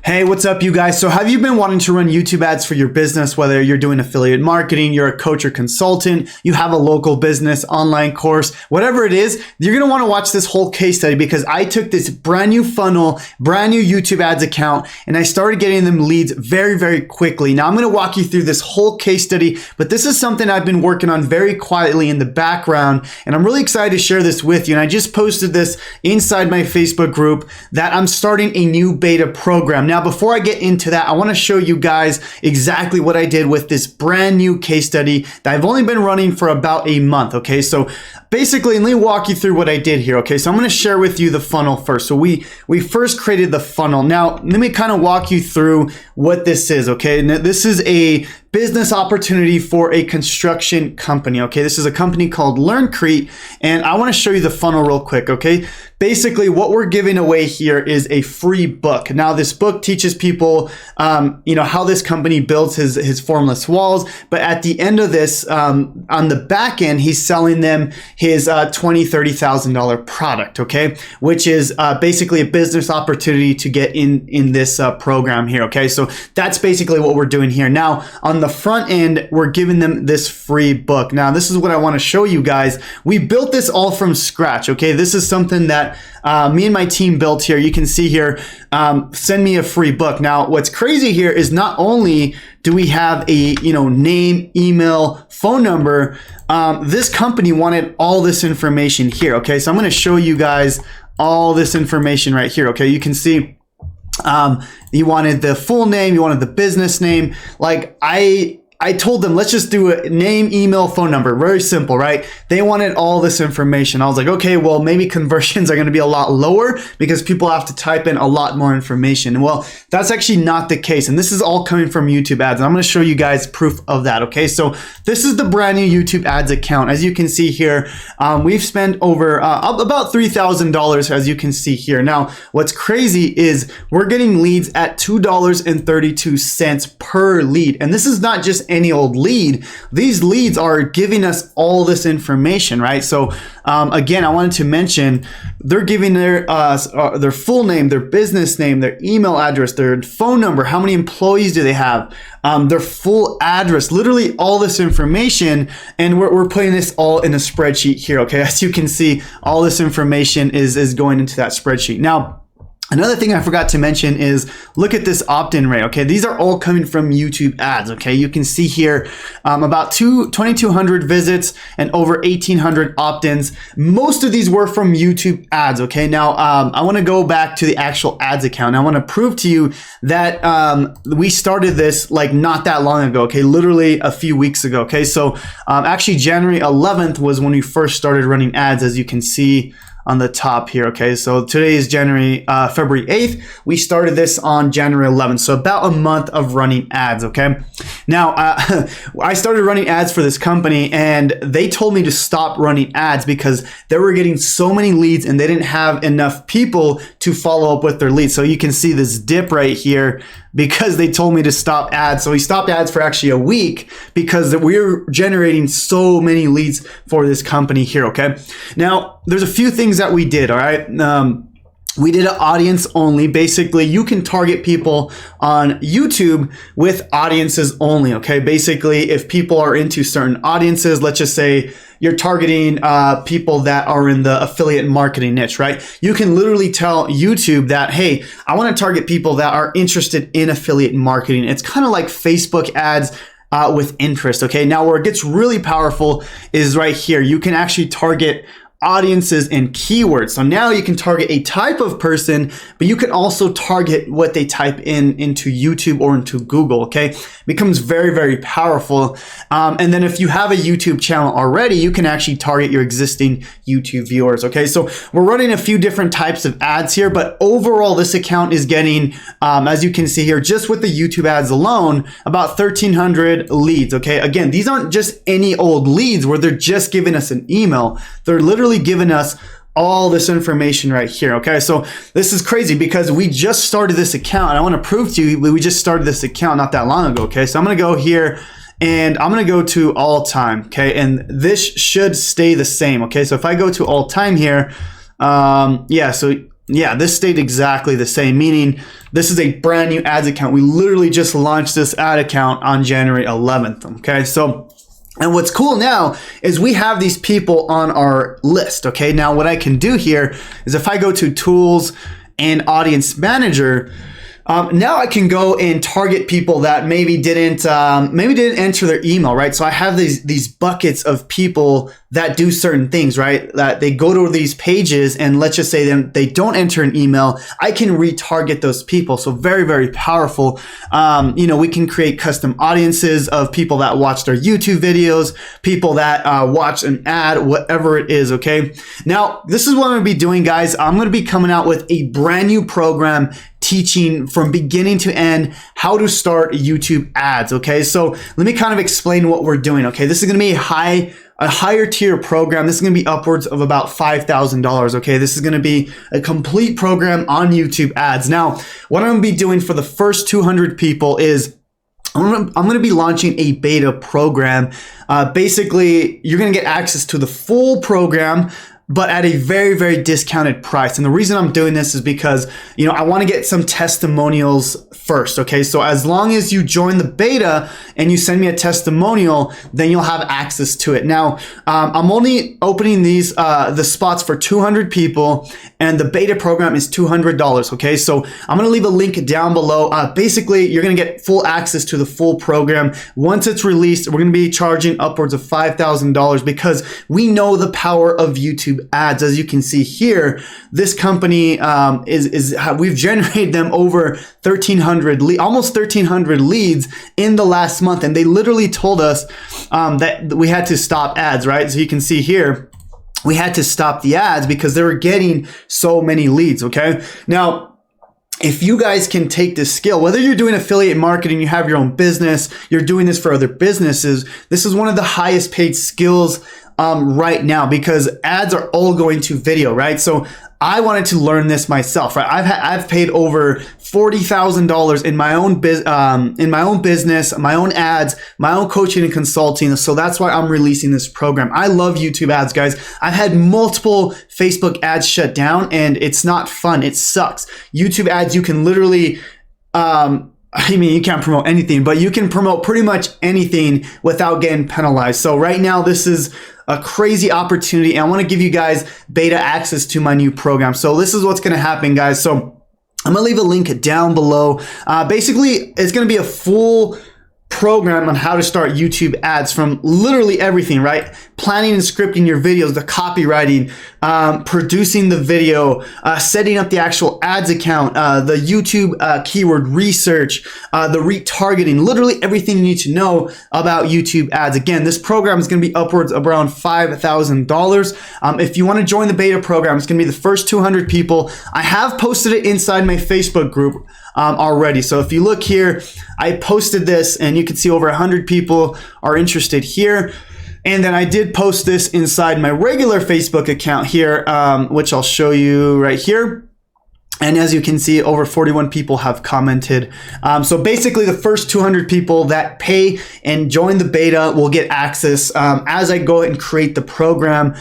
Hey, what's up, you guys? So have you been wanting to run YouTube ads for your business, whether you're doing affiliate marketing, you're a coach or consultant, you have a local business, online course, whatever it is, you're going to want to watch this whole case study because I took this brand new funnel, brand new YouTube ads account, and I started getting them leads very, very quickly. Now I'm going to walk you through this whole case study, but this is something I've been working on very quietly in the background, and I'm really excited to share this with you. And I just posted this inside my Facebook group that I'm starting a new beta program. Now, before I get into that, I want to show you guys exactly what I did with this brand new case study that I've only been running for about a month. Okay, so basically, let me walk you through what I did here. Okay, so I'm going to share with you the funnel first. So we first created the funnel. Now, let me kind of walk you through what this is. Okay, now, this is a business opportunity for a construction company. Okay, this is a company called Learncrete, and I want to show you the funnel real quick. Okay, basically, what we're giving away here is a free book. Now, this book teaches people, how this company builds his formless walls. But at the end of this, on the back end, he's selling them his $20,000, $30,000 product. Okay, which is basically a business opportunity to get in this program here. Okay, so that's basically what we're doing here. Now, on the front end, we're giving them this free book. Now, this is what I want to show you guys. We built this all from scratch. Okay, this is something that me and my team built here. You can see here, send me a free book. Now, what's crazy here is not only do we have a name, email, phone number, this company wanted all this information here. Okay, so I'm going to show you guys all this information right here. Okay, you can see you wanted the full name, you wanted the business name. Like I told them, let's just do a name, email, phone number. Very simple, right? They wanted all this information. I was like, okay, well, maybe conversions are going to be a lot lower because people have to type in a lot more information. Well, that's actually not the case. And this is all coming from YouTube ads. And I'm going to show you guys proof of that. Okay, so this is the brand new YouTube ads account. As you can see here, we've spent over about $3,000, as you can see here. Now, what's crazy is we're getting leads at $2.32 per lead. And this is not just any old lead. These leads are giving us all this information, right? So again, I wanted to mention they're giving their full name, their business name, their email address, their phone number, how many employees do they have, their full address, literally all this information, and we're putting this all in a spreadsheet here. Okay, as you can see, all this information is going into that spreadsheet. Now, another thing I forgot to mention is look at this opt-in rate. Okay, these are all coming from YouTube ads. Okay, you can see here about 2,200 visits and over 1,800 opt-ins. Most of these were from YouTube ads. Okay, now I want to go back to the actual ads account. I want to prove to you that we started this like not that long ago. Okay, literally a few weeks ago. Okay, so actually January 11th was when we first started running ads, as you can see on the top here. Okay, so today is February 8th. We started this on January 11th, so about a month of running ads. Okay, now I started running ads for this company, and they told me to stop running ads because they were getting so many leads and they didn't have enough people to follow up with their leads. So you can see this dip right here because they told me to stop ads. So we stopped ads for actually a week because we were generating so many leads for this company here. Okay, now there's a few things that we did. All right. We did an audience only. Basically, you can target people on YouTube with audiences only. Okay. Basically, if people are into certain audiences, let's just say you're targeting people that are in the affiliate marketing niche, right? You can literally tell YouTube that, hey, I want to target people that are interested in affiliate marketing. It's kind of like Facebook ads with interest. Okay. Now, where it gets really powerful is right here. You can actually target audiences and keywords. So now you can target a type of person, but you can also target what they type into YouTube or into Google. Okay, it becomes very, very powerful. And then if you have a YouTube channel already, you can actually target your existing YouTube viewers. Okay, so we're running a few different types of ads here, but overall this account is getting, as you can see here, just with the YouTube ads alone, about 1,300 leads. Okay, again, these aren't just any old leads where they're just giving us an email. They're literally giving us all this information right here. Okay, so this is crazy because we just started this account. And I want to prove to you we just started this account not that long ago. Okay, so I'm going to go here and I'm going to go to all time. Okay, and this should stay the same. Okay, so if I go to all time here, yeah, so yeah, this stayed exactly the same, meaning this is a brand new ads account. We literally just launched this ad account on January 11th. Okay, so, and what's cool now is we have these people on our list. Okay, now what I can do here is if I go to Tools and Audience Manager, now I can go and target people that maybe didn't enter their email, right? So I have these buckets of people that do certain things, right? That they go to these pages, and let's just say they don't enter an email. I can retarget those people. So very, very powerful. We can create custom audiences of people that watched our YouTube videos, people that watch an ad, whatever it is. Okay. Now this is what I'm going to be doing, guys. I'm going to be coming out with a brand new program teaching from beginning to end how to start YouTube ads. Okay, so let me kind of explain what we're doing. Okay, this is going to be a higher tier program. This is going to be upwards of about $5,000. Okay, this is going to be a complete program on YouTube ads. Now, what I'm going to be doing for the first 200 people is I'm going to be launching a beta program. Basically, you're going to get access to the full program, but at a very, very discounted price. And the reason I'm doing this is because, I want to get some testimonials first. Okay, so as long as you join the beta and you send me a testimonial, then you'll have access to it. Now, I'm only opening the spots for 200 people, and the beta program is $200. Okay, so I'm going to leave a link down below. Basically, you're going to get full access to the full program. Once it's released, we're going to be charging upwards of $5,000 because we know the power of YouTube ads. As you can see here, this company we've generated them over 1,300 almost 1,300 leads in the last month, and they literally told us that we had to stop ads, right? So you can see here, we had to stop the ads because they were getting so many leads. Okay, now if you guys can take this skill, whether you're doing affiliate marketing, you have your own business, you're doing this for other businesses, this is one of the highest paid skills right now, because ads are all going to video, right? So I wanted to learn this myself, right? I've paid over $40,000 in my own business, my own ads, my own coaching and consulting. So that's why I'm releasing this program. I love YouTube ads, guys. I've had multiple Facebook ads shut down, and it's not fun. It sucks. YouTube ads, you can literally, you can't promote anything, but you can promote pretty much anything without getting penalized. So right now, this is a crazy opportunity, and I want to give you guys beta access to my new program. So this is what's going to happen, guys. So I'm going to leave a link down below. Basically, it's going to be a full program on how to start YouTube ads, from literally everything, right? Planning and scripting your videos, the copywriting, producing the video, setting up the actual ads account, the YouTube keyword research, the retargeting, literally everything you need to know about YouTube ads. Again, this program is going to be upwards of around $5,000. If you want to join the beta program, it's going to be the first 200 people. I have posted it inside my Facebook group already. So if you look here, I posted this, and you can see over 100 people are interested here. And then I did post this inside my regular Facebook account here, which I'll show you right here. And as you can see, over 41 people have commented. So basically, the first 200 people that pay and join the beta will get access as I go and create the program.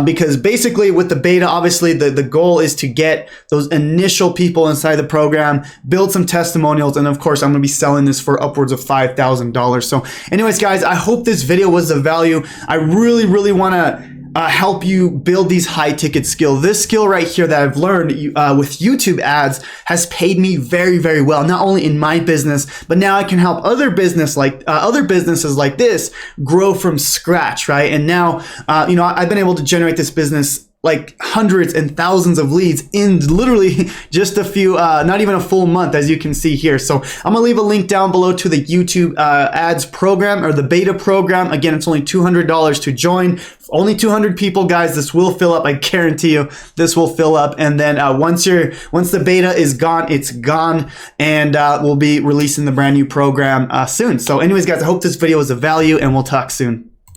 Because basically with the beta, obviously the goal is to get those initial people inside the program, build some testimonials, and of course, I'm going to be selling this for upwards of $5,000. So anyways, guys, I hope this video was of value. I really, really want to help you build these high ticket skills. This skill right here that I've learned with YouTube ads has paid me very, very well, not only in my business, but now I can help other businesses like this grow from scratch, right? And now, I've been able to generate this business like hundreds and thousands of leads in literally just a few, not even a full month, as you can see here. So I'm gonna leave a link down below to the YouTube ads program, or the beta program. Again, it's only $200 to join. Only 200 people, guys. This will fill up. I guarantee you, this will fill up. And then once the beta is gone, it's gone, and we'll be releasing the brand new program soon. So anyways, guys, I hope this video was of value, and we'll talk soon.